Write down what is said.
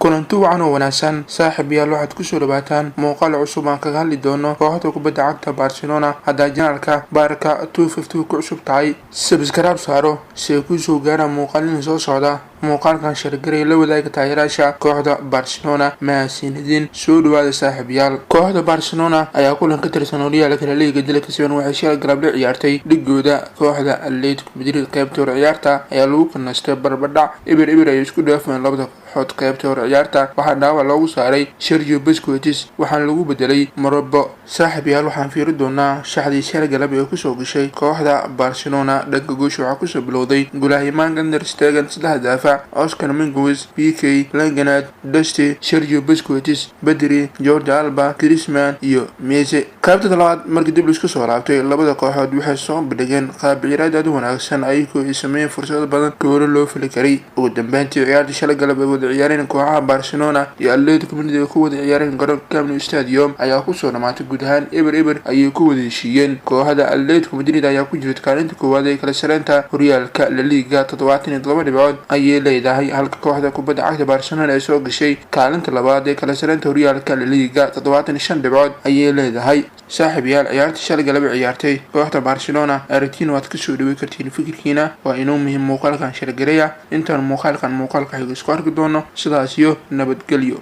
kulanti wacan oo wanaagsan saaxiibayaal waxaad ku soo dhawaataan muuqaal cusub aan kaga hadli doono kooxda kubadda cagta Barcelona hadda janaalka Barca 250 ku cusub tahay subscribe saaro si ku soo gaara muuqaalin soo socda muuqaalkan shirgaray la wadaaga taageerayaasha kooxda Barcelona maasinidin soo dhawaada saaxiibayaal kooxda Barcelona ayaa kulan ka tirsan horyaalka Liga dalka Spain waxay shir galab ciyaartay dhigooda kooxda Atletico Madrid qaybta ciyaarta ayaa lagu qanastay barbadhac ibir ay isku dhaafeen labada xod qaybta ciyaarta waxaa dhaawac loogu saaray Sergio Busquets waxaana lagu bedelay Morobbo saaxiibayaal waxaan fiiri doonaa shaxdii shir galab ee ku soo gashay kooxda Barcelona dhanka goosh waxa ku soo bilowday gulahimaan Gander Stegen saddex daafac Oscar Minguez PK Langanad Dusty Sergio Busquets Badri Jordi Alba Griezmann iyo Messi qaybta labaad markii dib isku soo laabtay labada kooxood waxay soo bandhigeen qaab ciyaar aad u wanaagsan ayagoo sameeyay fursado badan gool loo fili karay ugu dambeyntii ciyaarta shir galab ee ciyaareen kooxaha Barcelona iyo Atletico Madrid ku wada ciyaareen garoonka Camp Nou Stadium ayaa ku soo dhamaatay guud ahaan ibir ayay ku wada heshiiyeen kooxda Atletico Madrid ayaa ku jirta kaalinta koowaad ee kala sareynta horyaalka La Liga 72 dhibcood ayay leedahay halka kooxda kubadda cagta Barcelona ay soo gashay kaalinta labaad ee kala sareynta horyaalka La Liga 75 dhibcood ayay leedahay saaxiibayaal ciyaarta shal galab ciyaartay kooxda Barcelona aragtiin waad ka soo dhaweey kartiin fikirkiina waa inuu muhiim muuqaalkan shirgareeya intaan muuqaalka xiga isku arki doono sidaas iyo nabadgelyo